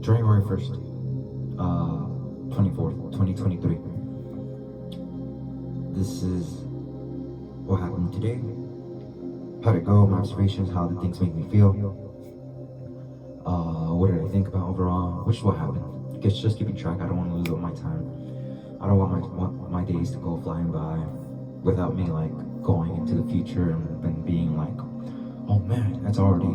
January 1st, 24th, 2023. This is what happened today. How'd it go? My observations, how the things make me feel. What did I think about overall? Which is what happened. Just keeping track. I don't want to lose all my time. I don't want my days to go flying by without me like going into the future and being like, oh man, it's already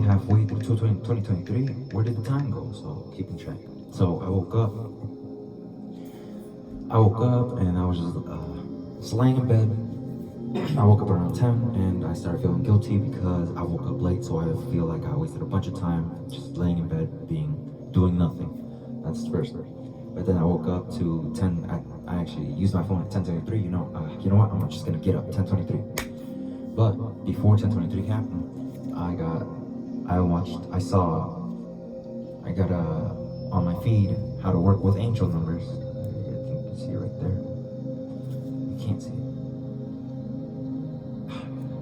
halfway through 2023. Where did the time go? So keeping track. So I woke up and I was just laying in bed. I woke up around 10 and I started feeling guilty because I woke up late, so I feel like I wasted a bunch of time just laying in bed doing nothing. That's the first thing. But then I woke up to 10. I actually used my phone at 10:23. You know what? I'm just gonna get up 10:23. But before 10:23 happened, I got on my feed how to work with angel numbers. I think you can see it right there. You can't see it.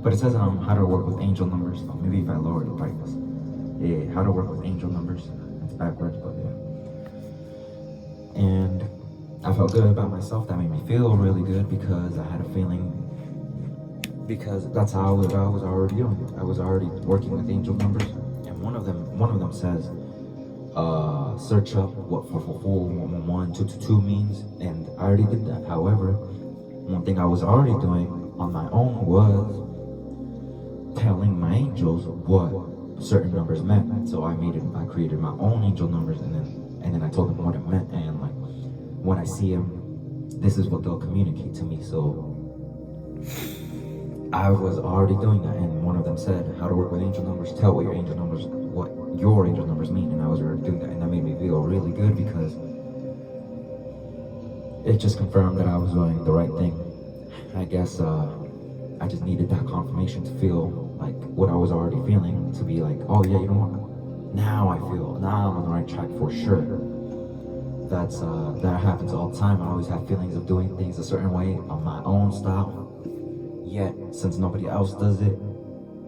But it says how to work with angel numbers. Oh, maybe if I lower the brightness. Yeah, how to work with angel numbers. It's backwards, but yeah. And I felt good about myself. That made me feel really good because I had a feeling, because that's how I was already doing it. I was already working with angel numbers, and one of them says, search up what 444 222 means, and I already did that. However, one thing I was already doing on my own was telling my angels what certain numbers meant. So I created my own angel numbers, and then I told them what it meant, and like when I see them, this is what they'll communicate to me. So I was already doing that, and one of them said how to work with angel numbers, tell what your angel numbers mean, and I was already doing that, and that made me feel really good because it just confirmed that I was doing the right thing. I guess I just needed that confirmation to feel like what I was already feeling, to be like, oh yeah, you know what? Now I'm on the right track for sure. That happens all the time. I always have feelings of doing things a certain way on my own style. Yet, since nobody else does it,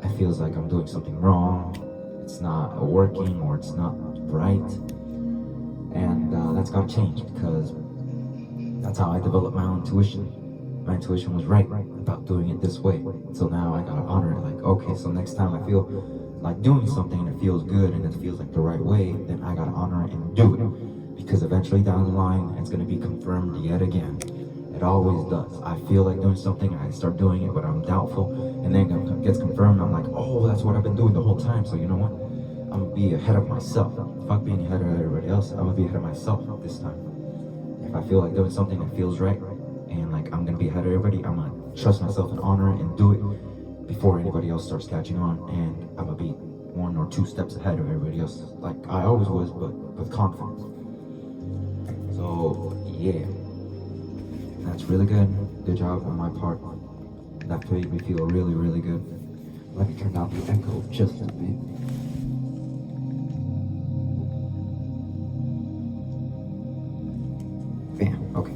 it feels like I'm doing something wrong. It's not working, or it's not right. And that's gotta change, because that's how I developed my own intuition. My intuition was right about doing it this way. So now I gotta honor it. Like, okay, so next time I feel like doing something and it feels good and it feels like the right way, then I gotta honor it and do it. Because eventually down the line, it's gonna be confirmed yet again. It always does. I feel like doing something, I start doing it, but I'm doubtful, and then it gets confirmed. I'm like, oh, that's what I've been doing the whole time. So you know what? I'm gonna be ahead of myself. Fuck being ahead of everybody else. I'm gonna be ahead of myself this time. If I feel like doing something that feels right, and like I'm gonna be ahead of everybody, I'm gonna trust myself and honor it and do it before anybody else starts catching on, and I'm gonna be 1 or 2 steps ahead of everybody else, like I always was, but with confidence. So yeah, that's really good. Good job on my part. That made me feel really, really good. Let me turn down the echo just a bit. Bam. Okay.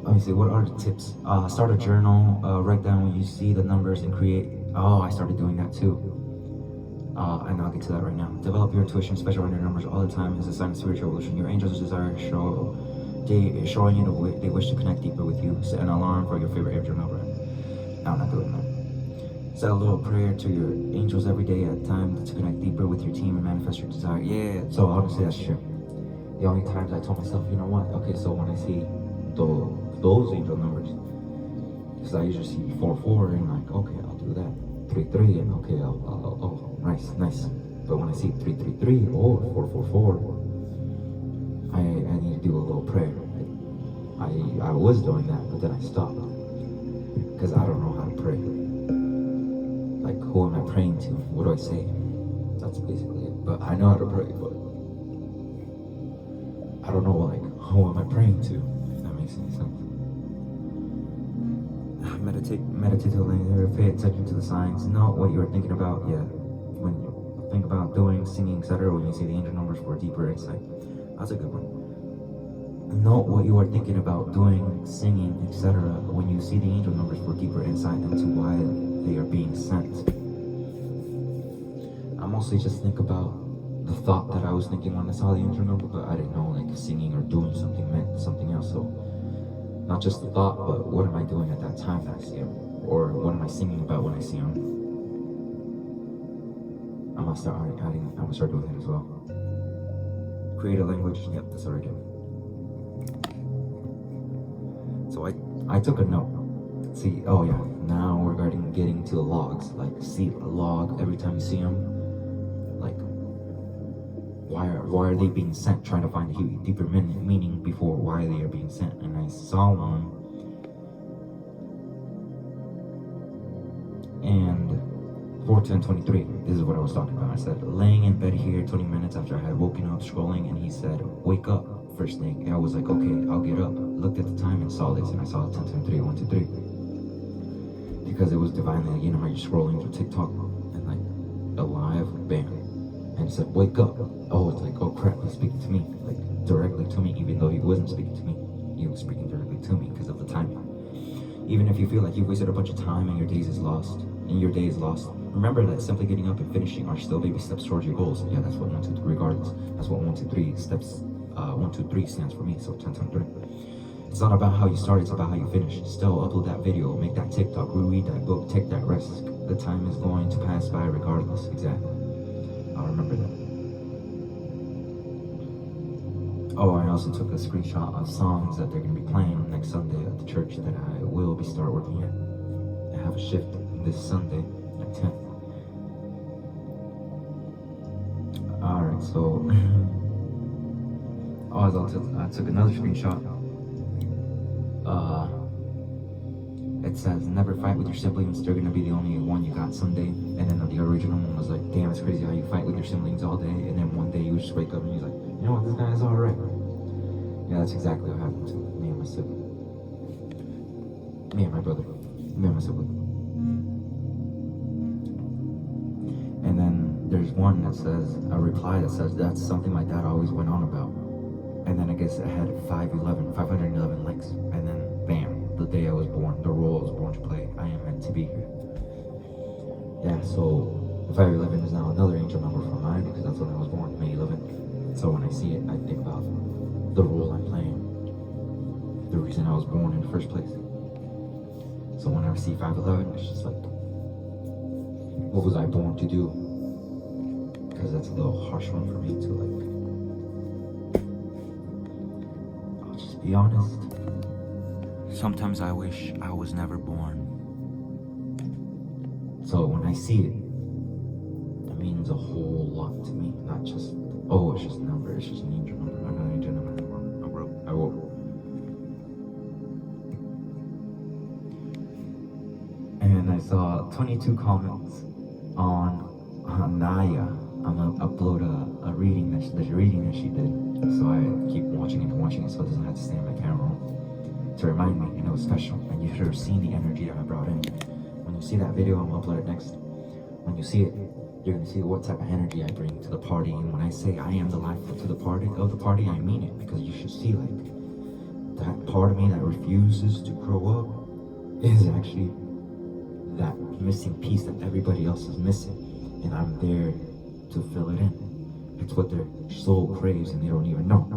Let me see. What are the tips? Start a journal. Write down when you see the numbers and create. Oh, I started doing that too. And I'll get to that right now. Develop your intuition, especially when your numbers all the time, is a sign of spiritual evolution. Your angels desire showing you the way they wish to connect deeper with you. Set an alarm for your favorite angel number. No, I'm not doing that. Say a little prayer to your angels every day at time to connect deeper with your team and manifest your desire. Yeah, so honestly, that's true. The only times I told myself, you know what? Okay, so when I see those angel numbers, because I usually see 4 and like, okay, I'll do that. 3 and okay, oh, nice. But when I see 3 or 4, I need to do a little prayer. I was doing that, but then I stopped because I don't know how to pray. Like, who am I praying to? What do I say? That's basically it. But I know how to pray, but I don't know, like, who am I praying to? If that makes any sense. Meditate to language, pay attention to the signs, know what you are thinking about. Yeah, when you think about doing, singing, etc., when you see the angel numbers for deeper insight. That's a good one. Note what you are thinking about doing, singing, etc., when you see the angel numbers for deeper insight into why they are being sent. I'm mostly just think about the thought that I was thinking when I saw the angel number, but I didn't know like singing or doing something meant something else. So not just the thought, but what am I doing at that time that I see him? Or what am I singing about when I see him? I'm gonna start doing that as well. Create a language, yep, that's what I do. So I took a note. See, oh yeah, now regarding getting to the logs, like see a log every time you see them, like why are they being sent? Trying to find a deeper meaning before why they are being sent. And I saw one, and 4:10:23. This is what I was talking about. I said, laying in bed here 20 minutes after I had woken up scrolling, and he said, wake up first thing. And I was like, okay, I'll get up. Looked at the time and saw this, and I saw 10:23, 1, 2, 3. Because it was divinely, like, you know how you're scrolling through TikTok and like alive, bam. And it said, wake up. Oh, it's like, oh crap, he's speaking to me, like directly to me, even though he wasn't speaking to me. He was speaking directly to me because of the timing. Even if you feel like you've wasted a bunch of time and your day is lost, remember that simply getting up and finishing are still baby steps towards your goals. Yeah, that's what 1, 2, 3, regardless. That's what 1, 2, 3 steps, 1, 2, 3 stands for me, so 10:23. It's not about how you start, it's about how you finish. Still upload that video, make that TikTok, reread that book, take that risk. The time is going to pass by regardless. Exactly. I'll remember that. Oh, I also took a screenshot of songs that they're going to be playing next Sunday at the church that I will be start working at. I have a shift this Sunday at 10. Alright, so I took another screenshot. It says, never fight with your siblings, they're gonna be the only one you got someday. And then the original one was like, damn, it's crazy how you fight with your siblings all day, and then one day you just wake up and you're like, you know what, this guy is alright. Yeah, that's exactly what happened to me and my sibling. Me and my brother. Me and my sibling. And then there's one that says, a reply that says, that's something my dad always went on about. And then I guess it had 511 likes. And then bam, the day I was born, the role I was born to play. I am meant to be here. Yeah, so 511 is now another angel number for mine because that's when I was born, May 11th. So when I see it, I think about the role I'm playing, the reason I was born in the first place. So when I see 511, it's just like, what was I born to do? Because that's a little harsh one for me to like. I'll just be honest. Sometimes I wish I was never born. So when I see it, it means a whole lot to me. Not just, oh, it's just a number, it's just an angel number. I'm not an angel number anymore. I woke. And I saw 22 comments on Naya. I'm gonna upload a reading that she did. So I keep watching it, so it doesn't have to stay on my camera to remind me, and it was special. And you should have seen the energy that I brought in. When you see that video, I'm gonna upload it next. When you see it, you're gonna see what type of energy I bring to the party. And when I say I am the life to the party, I mean it, because you should see like that part of me that refuses to grow up is actually that missing piece that everybody else is missing, and I'm there to fill it in. It's what their soul craves and they don't even know.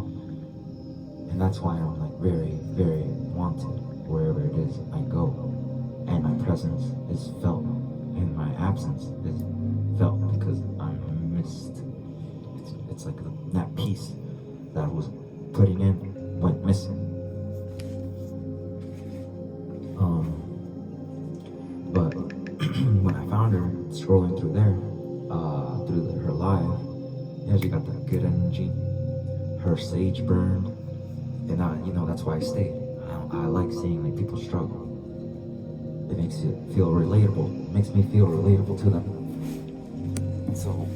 And that's why I'm like very, very wanted wherever it is I go. And my presence is felt, and my absence is felt because I'm missed. It's like that piece that I was putting in went missing. But when I found her scrolling through there, her live, yeah, she got that good energy. Her sage burned, and that's why I stayed. I like seeing like people struggle. It makes it feel relatable. It makes me feel relatable to them. So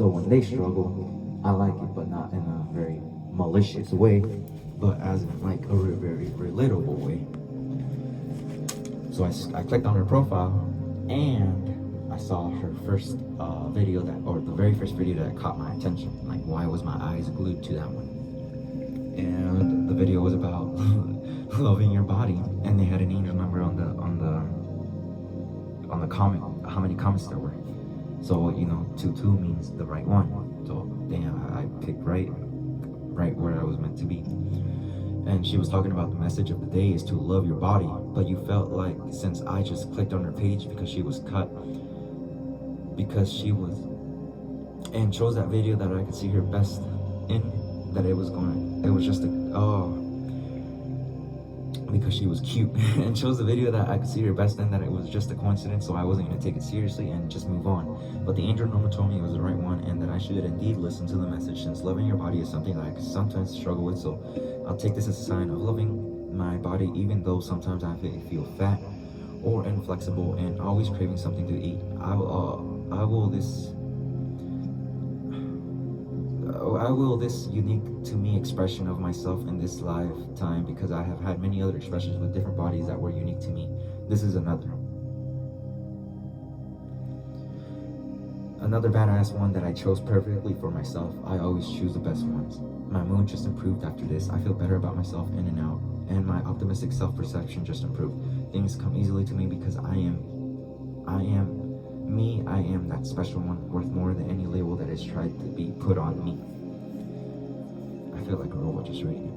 when they struggle, I like it, but not in a very malicious way, but as in like a very relatable way. So I clicked on her profile, and I saw her first video the very first video that caught my attention. Like, why was my eyes glued to that one? And the video was about loving your body, and they had an angel number on the comment, how many comments there were. So, 2 means the right one. So, damn, I picked right where I was meant to be. And she was talking about the message of the day is to love your body. But you felt like, since I just clicked on her page because she was cut, because she was, and chose that video that I could see her best in, that it was just because she was cute, and chose the video that I could see her best in, that it was just a coincidence, so I wasn't going to take it seriously and just move on. But the angel number told me it was the right one, and that I should indeed listen to the message, since loving your body is something that I sometimes struggle with. So I'll take this as a sign of loving my body, even though sometimes I feel fat or inflexible and always craving something to eat. I will this unique to me expression of myself in this lifetime, because I have had many other expressions with different bodies that were unique to me. This is another badass one that I chose perfectly for myself. I always choose the best ones. My mood just improved after this. I feel better about myself in and out, and my optimistic self-perception just improved. Things come easily to me because I am me. I am that special one, worth more than any label that is tried to be put on me. I feel like a robot just reading it.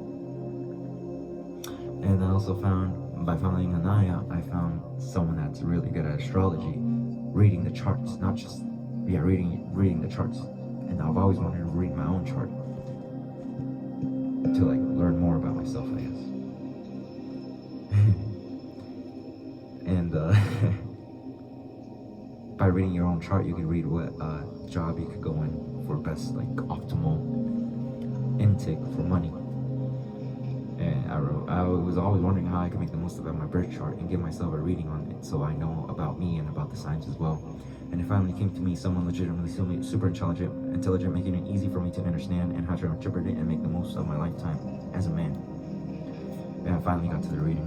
And I also found, by following Anaya, I found someone that's really good at astrology, reading the charts, not just, reading the charts. And I've always wanted to read my own chart to like learn more about myself, I guess. And by reading your own chart, you can read what job you could go in for best, like optimal intake for money. And I was always wondering how I could make the most of my birth chart and give myself a reading on it, so I know about me and about the signs as well. And it finally came to me, someone legitimately super intelligent, making it easy for me to understand and how to interpret it and make the most of my lifetime as a man. And I finally got to the reading.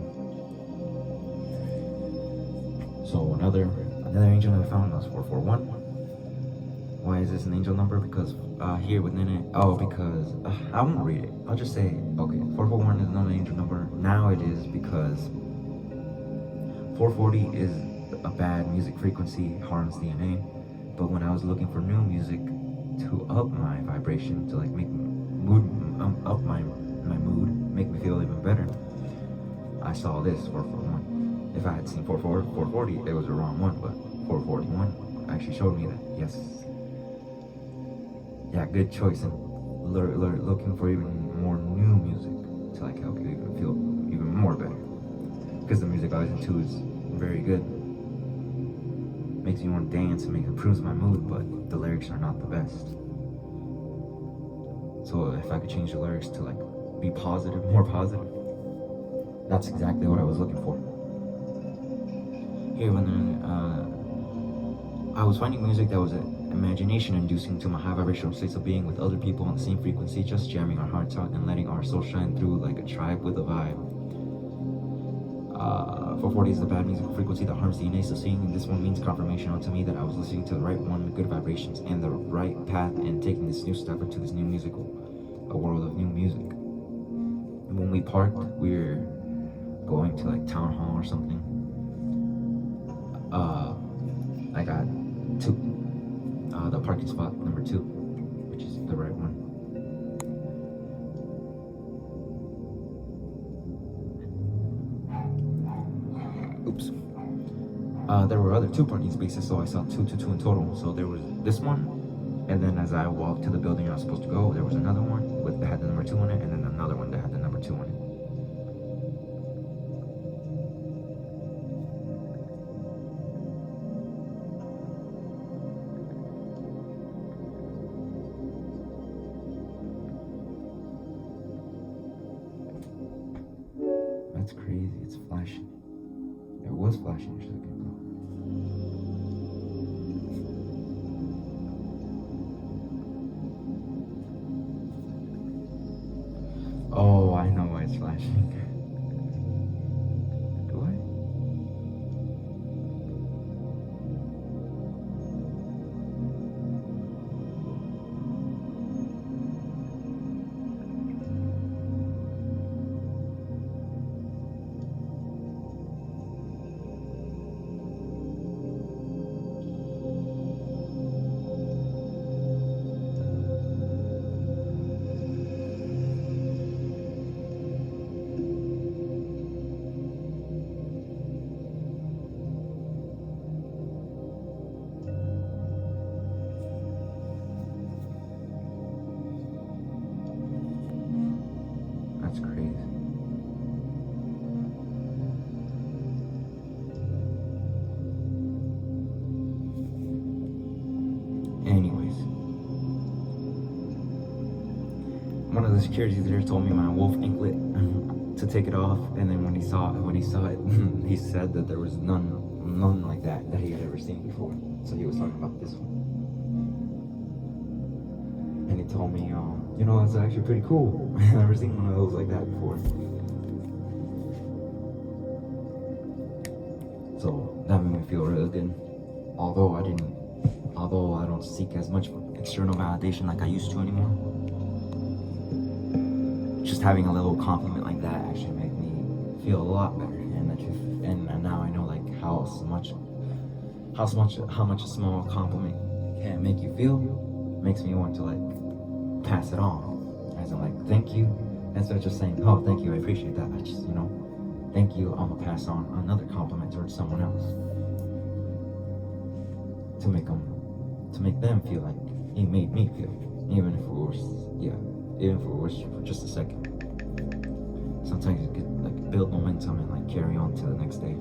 So another angel I found was 441. Why is this an angel number? Because here within it, because I won't read it. I'll just say, okay, 441 is not an angel number. Now it is, because 440 is a bad music frequency, harms DNA. But when I was looking for new music to up my vibration, to like make up my mood, make me feel even better, I saw this 441. If I had seen 440, it was the wrong one, but 441 actually showed me that, yes, yeah, good choice. And looking for even more new music to like help you even feel even more better, because the music I was into is very good, makes me want to dance and improves my mood, but the lyrics are not the best. So if I could change the lyrics to like be positive, more positive, that's exactly what I was looking for. Here, when I was finding music that was imagination inducing to my high vibrational states of being with other people on the same frequency, just jamming our hearts out and letting our soul shine through like a tribe with a vibe. 440 is the bad music frequency that harms DNA, so seeing this one means confirmation to me that I was listening to the right one, good vibrations, and the right path, and taking this new step into this new musical, a world of new music. And when we parked, we were going to like town hall or something. I got the parking spot number 2, which is the right one. Oops. There were other 2 parking spaces, so I saw 2 in total. So there was this one, and then as I walked to the building I was supposed to go, there was another one that had the number 2 on it, and then another one that had the number 2 on it. That's crazy, it's flashing. It was flashing a second ago. Oh, I know why it's flashing. Do I? Anyways, one of the securities there told me my wolf anklet to take it off, and then when he saw it, he said that there was none like that he had ever seen before. So he was talking about this one, and he told me, it's actually pretty cool. I've never seen one of those like that before. So that made me feel really good. Although I don't seek as much external validation like I used to anymore. Just having a little compliment like that actually made me feel a lot better, and now I know like how much a small compliment can make you feel. Makes me want to like pass it on, as in like thank you, instead of just saying, oh thank you, I appreciate that. I just thank you, I'm gonna pass on another compliment towards someone else to make them feel like he made me feel, even if it was for just a second. Sometimes you could like build momentum and like carry on to the next day.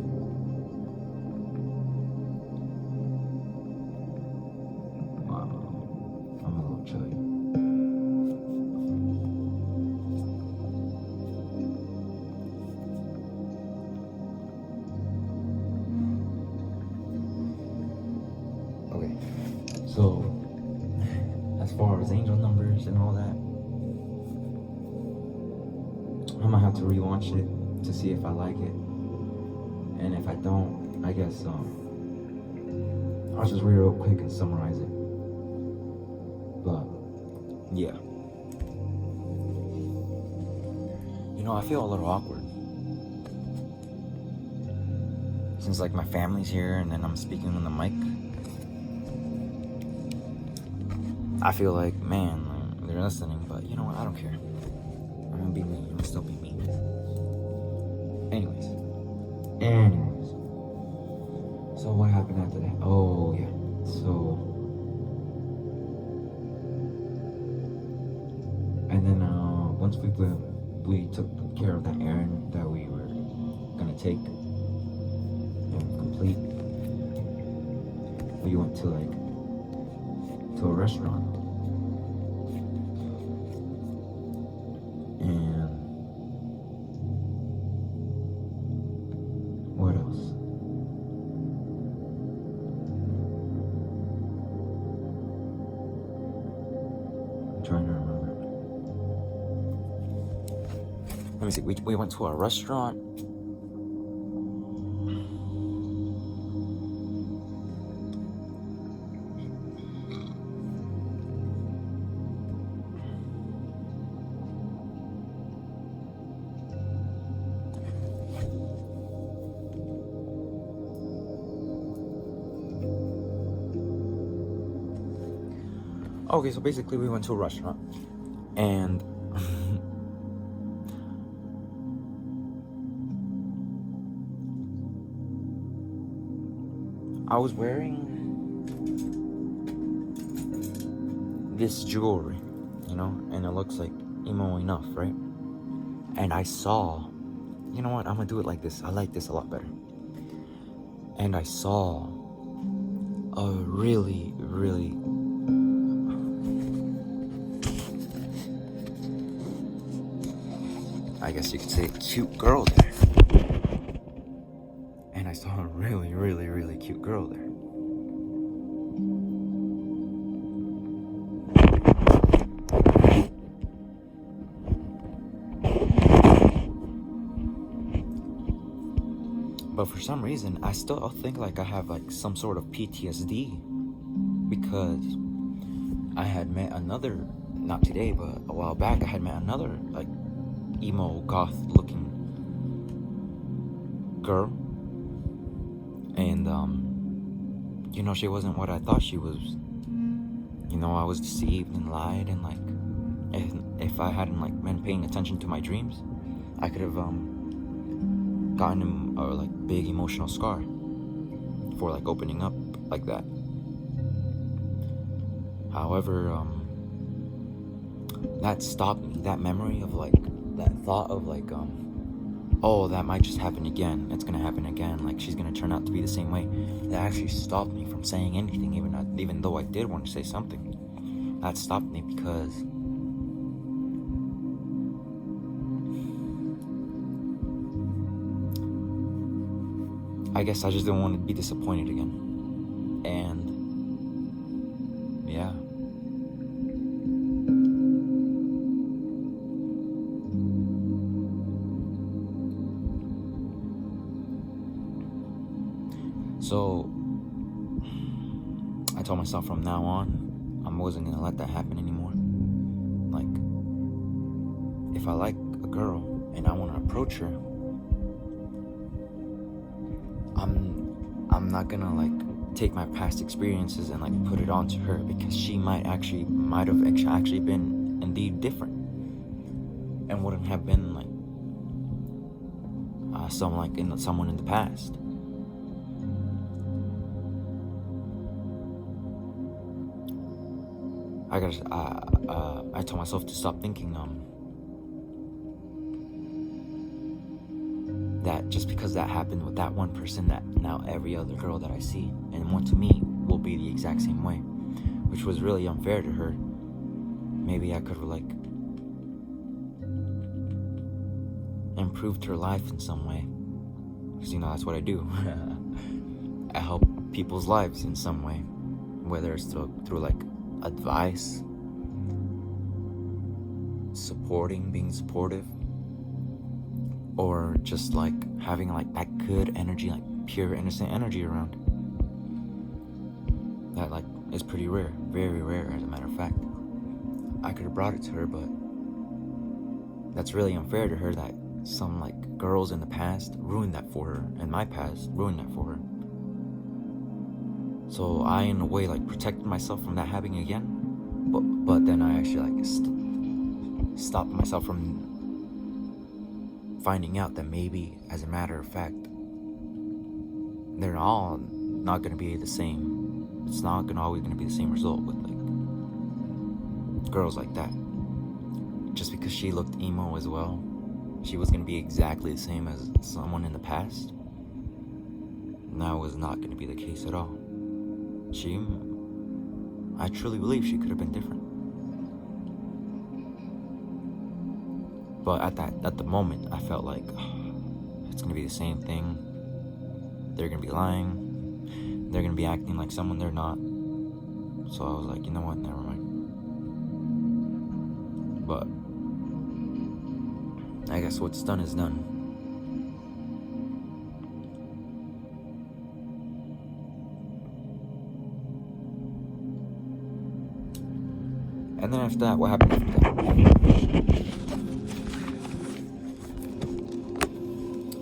I'm a little chilly. Okay, so as far as angel numbers and all that, I'm gonna have to rewatch it to see if I like it, and if I don't, I guess I'll just read it real quick and summarize it. But yeah, I feel a little awkward since like my family's here and then I'm speaking on the mic. I feel like, man, they're listening, but you know what? I don't care. I'm gonna be me. I'm gonna still be me. Anyways. So what happened after that? Oh yeah. So, and then once we took care of that errand that we were gonna take and complete, we went to a restaurant. And what else? I'm trying to remember. Let me see. We went to a restaurant. Okay, so basically we went to a restaurant, and I was wearing this jewelry, and it looks like emo enough, right? And I saw, you know what, I'm gonna do it like this. I like this a lot better. And I saw a really, really I guess you could say a cute girl there. And I saw a really, really, really cute girl there. But for some reason, I still think like I have like some sort of PTSD, because I had met another, not today, but a while back, I had met another like emo goth looking girl, and she wasn't what I thought she was. I was deceived and lied, and like if I hadn't like been paying attention to my dreams, I could have gotten a like big emotional scar for like opening up like that. However, that stopped me. That memory of like that thought of like oh, that might just happen again. It's gonna happen again. Like, she's gonna turn out to be the same way. That actually stopped me from saying anything, even though I did want to say something. That stopped me because I guess I just didn't want to be disappointed again. And yeah. So I told myself from now on, I wasn't gonna let that happen anymore. Like, if I like a girl and I want to approach her, I'm not gonna like take my past experiences and like put it onto her, because she might have actually been indeed different and wouldn't have been like someone in the past. I told myself to stop thinking that just because that happened with that one person, that now every other girl that I see and want to meet will be the exact same way, which was really unfair to her. Maybe I could have like improved her life in some way, because that's what I do. I help people's lives in some way, whether it's through like advice, being supportive, or just like having like that good energy, like pure innocent energy around. That like is pretty rare, very rare as a matter of fact. I could have brought it to her, but that's really unfair to her that some like girls in the past ruined that for her, and my past ruined that for her. So I, in a way, like protected myself from that happening again, but then I actually like stopped myself from finding out that maybe, as a matter of fact, they're all not gonna be the same. It's not always gonna be the same result with like girls like that. Just because she looked emo as well, she was gonna be exactly the same as someone in the past. And that was not gonna be the case at all. I truly believe she could have been different. But at the moment, I felt like it's gonna be the same thing. They're gonna be lying. They're gonna be acting like someone they're not. So I was like, you know what? Never mind. But I guess what's done is done. And then after that, what happened after that?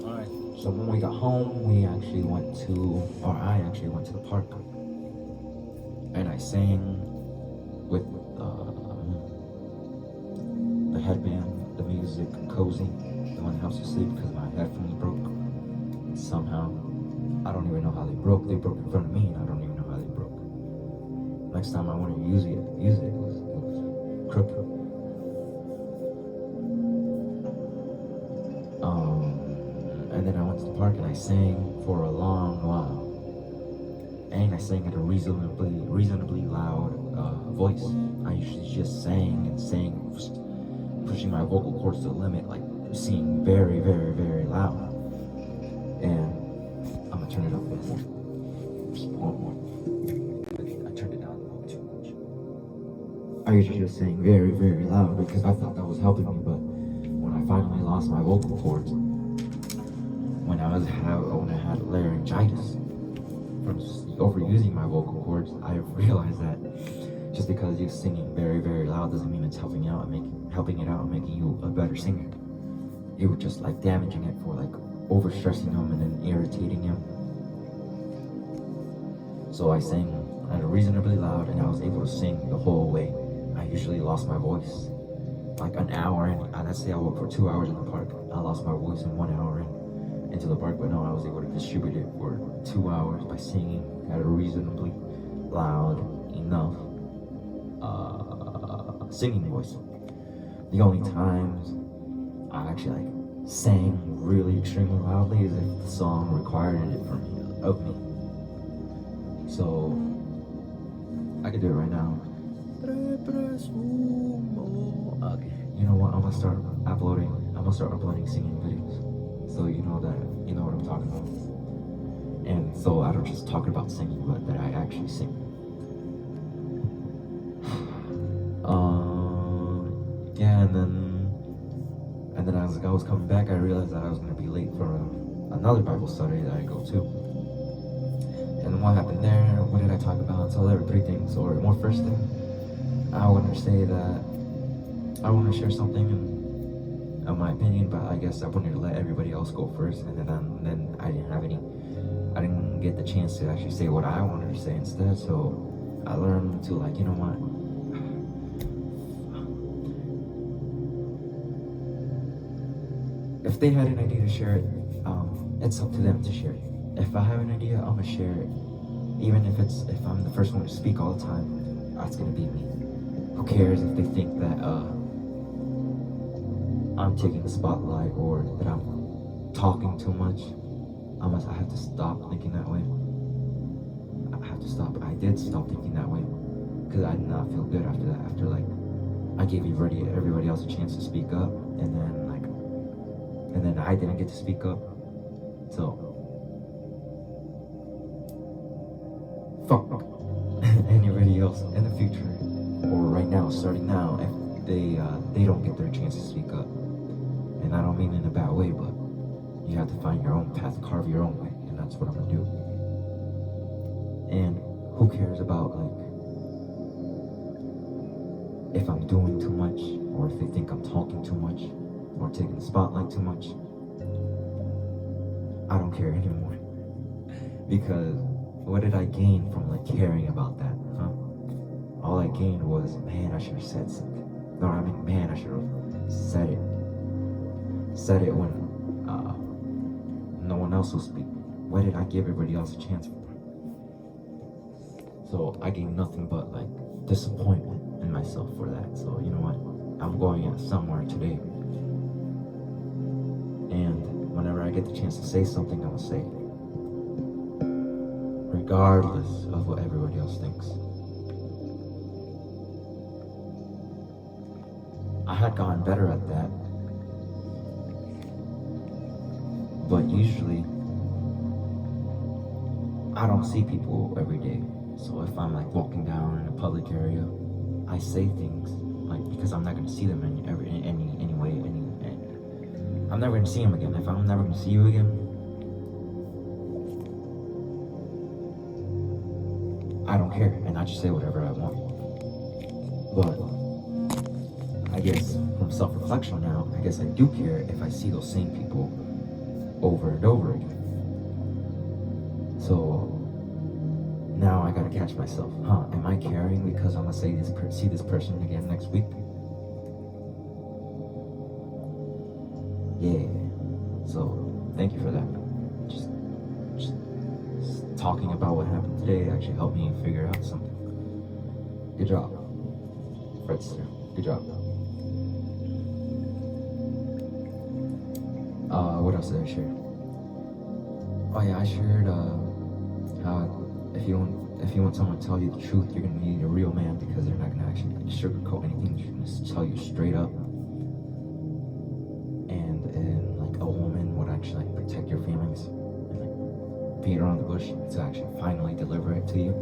Alright, so when we got home, I actually went to the park. And I sang with the headband, the music, cozy, the one that helps you sleep, because my headphones broke. Somehow, I don't even know how they broke. They broke in front of me, and I don't even know how they broke. Next time I want to use it, it was crooked. And then I went to the park and I sang for a long while. And I sang at a reasonably loud voice. I usually just sang, pushing my vocal cords to the limit, like singing very, very, very loud. And I'm gonna turn it up a bit more. Just one more. I turned it down a little too much. I usually just sang very, very loud because I thought that was helping me, but when I finally lost my vocal cords, when I had laryngitis from overusing my vocal cords, I realized that just because you're singing very, very loud doesn't mean it's helping it out and making you a better singer. It was just like damaging it for like overstressing him and then irritating him. So I sang at a reasonably loud, and I was able to sing the whole way. I usually lost my voice like an hour in. Let's say I walked for 2 hours in the park. I lost my voice in 1 hour into the park, but no, I was able to distribute it for 2 hours by singing at a reasonably loud enough singing voice. The only times I actually like sang really extremely loudly as if the song required it of me. So I could do it right now. Okay, you know what? I'm gonna start uploading singing videos, so you know what I'm talking about. And so I don't just talk about singing, but that I actually sing. Yeah, and then as I was coming back, I realized that I was gonna be late for another Bible study that I go to. And what happened there? What did I talk about? So there were three things, or one first thing. I want to say that I want to share something in my opinion, but I guess I wanted to let everybody else go first, and then I didn't get the chance to actually say what I wanted to say instead. So I learned to, like, you know what? If they had an idea to share it, it's up to them to share it. If I have an idea, I'm gonna share it. Even if I'm the first one to speak all the time, that's gonna be me. Who cares if they think that I'm taking the spotlight or that I'm talking too much? I have to stop thinking that way. I have to stop. I did stop thinking that way because I did not feel good after that. After, like, I gave everybody else a chance to speak up, and then I didn't get to speak up. So fuck anybody else in the future or right now, starting now, if they don't get their chance to speak up. And I don't mean in a bad way, but you have to find your own path, carve your own way, and that's what I'm gonna do. And who cares about, like, if I'm doing too much, or if they think I'm talking too much, or taking the spotlight too much? I don't care anymore. Because what did I gain from, like, caring about that, huh? All I gained was, man, I should have said something. No, I mean, man, I should have said it. Said it when no one else will speak. Why did I give everybody else a chance for? So I gained nothing but, like, disappointment in myself for that. So you know what? I'm going out somewhere today. And whenever I get the chance to say something, I'm gonna say it. Regardless of what everybody else thinks. I had gotten better at that. But usually, I don't see people every day. So if I'm, like, walking down in a public area, I say things, like, because I'm not gonna see them anyway. I'm never gonna see them again. If I'm never gonna see you again, I don't care, and I just say whatever I want. But I guess from self-reflection now, I guess I do care if I see those same people over and over again. So now I gotta catch myself. Am I caring because I'm gonna see this person again next week? Yeah. So thank you for that. Just talking about what happened today actually helped me figure out something. Good job, Fredster. Good job. What else did I share? Oh yeah, I shared how if you want someone to tell you the truth, you're gonna need a real man, because they're not gonna actually, like, sugarcoat anything. They're gonna tell you straight up. And like, a woman would actually, like, protect your feelings and, like, beat around the bush to actually finally deliver it to you.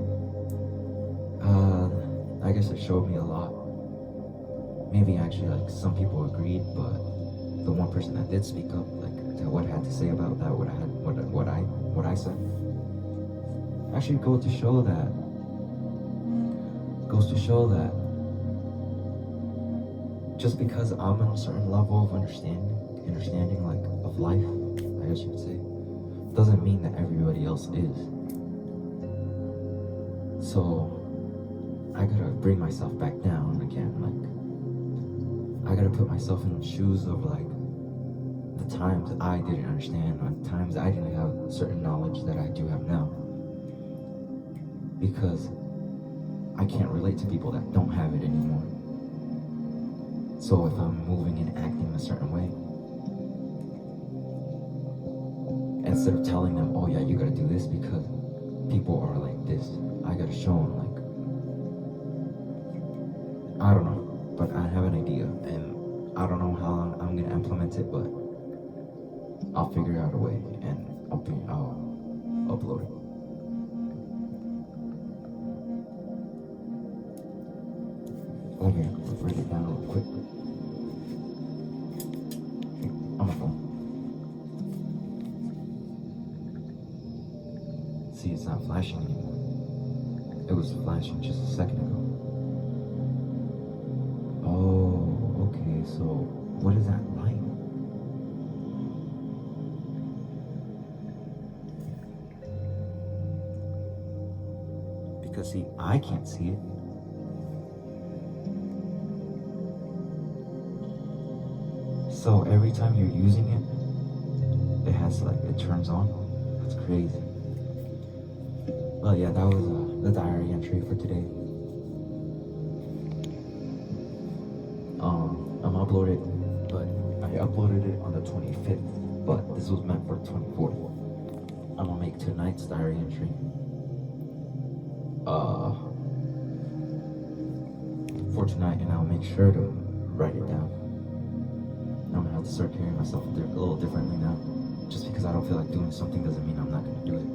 I guess it showed me a lot. Maybe actually, like, some people agreed, but the one person that did speak up, like, to what I had to say about that, what I said, actually goes to show that just because I'm on a certain level of understanding, like, of life, I guess you would say, doesn't mean that everybody else is. So I gotta bring myself back down again. Like, I gotta put myself in the shoes of, like, the times I didn't understand, or the times I didn't have certain knowledge that I do have now. Because I can't relate to people that don't have it anymore. So if I'm moving and acting a certain way, instead of telling them, oh yeah, you gotta do this because people are like this, I gotta show them, like, I don't know, but I have an idea, and I don't know how I'm gonna implement it, but I'll figure out a way, and I'll upload it. Let me write it down real quick on my phone. See, it's not flashing anymore. It was flashing just a second ago. Oh, okay, so what is that light? Because see, I can't see it. So every time you're using it, it has like, it turns on. That's crazy. Well, yeah, that was the diary entry for today. I'm uploaded, but I uploaded it on the 25th, but this was meant for the 24th. I'm gonna make tonight's diary entry. For tonight, and I'll make sure to write it down. I'm gonna have to start carrying myself a little differently now. Just because I don't feel like doing something doesn't mean I'm not gonna do it.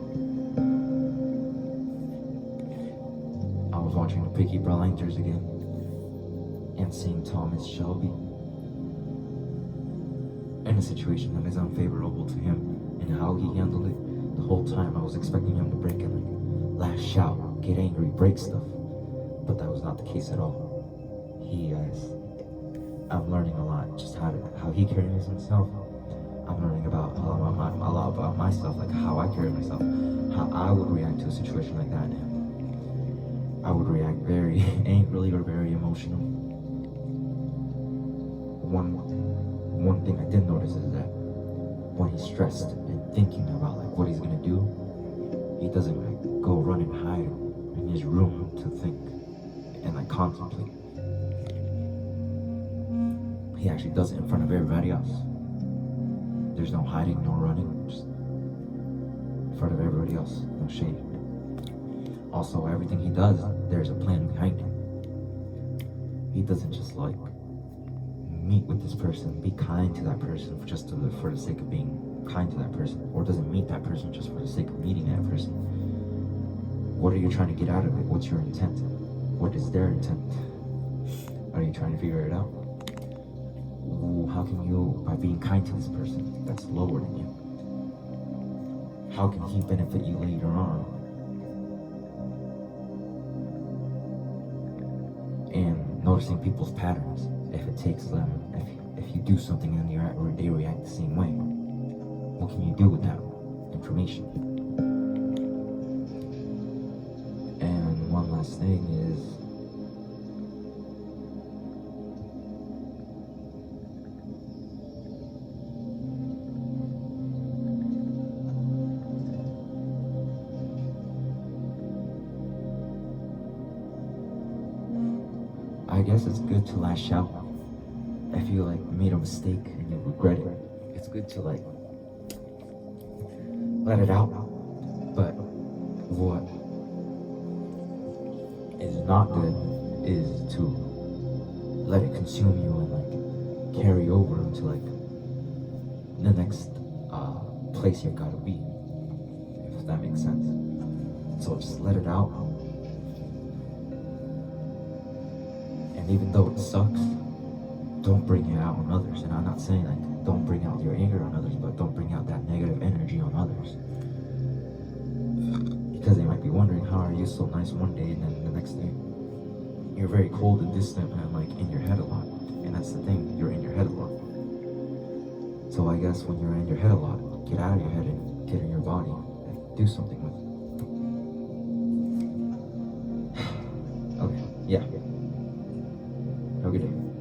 I was watching the Peaky Blinders again and seeing Thomas Shelby in a situation that is unfavorable to him and how he handled it. The whole time I was expecting him to break in, like, lash out, get angry, break stuff, but that was not the case at all. I'm learning a lot, just how he carries himself. I'm learning about a lot about myself, like how I carry myself, how I would react to a situation like that. I would react very angrily or very emotional. One thing I did notice is that when he's stressed and thinking about like what he's gonna do, he doesn't like go run and hide in his room to think and like contemplate. He actually does it in front of everybody else. There's no hiding, no running, just in front of everybody else, no shame. Also, everything he does, there's a plan behind it. He doesn't just like meet with this person, be kind to that person for the sake of being kind to that person, or doesn't meet that person just for the sake of meeting that person. What are you trying to get out of it? What's your intent? What is their intent? Are you trying to figure it out? How can you, by being kind to this person that's lower than you, how can he benefit you later on? And noticing people's patterns. If it takes them, if you do something and they react the same way, what can you do with that information? And one last thing is, I guess it's good to lash out if you like made a mistake and you regret it. It's good to like let it out. But what is not good is to let it consume you and like carry over into like the next place you gotta be, if that makes sense. So just let it out. And even though it sucks, don't bring it out on others. And I'm not saying like don't bring out your anger on others, but don't bring out that negative energy on others. Because they might be wondering, how are you so nice one day and then the next day you're very cold and distant and like in your head a lot. And that's the thing, you're in your head a lot. So I guess when you're in your head a lot, get out of your head and get in your body and do something with it. Okay, yeah. Have a good day.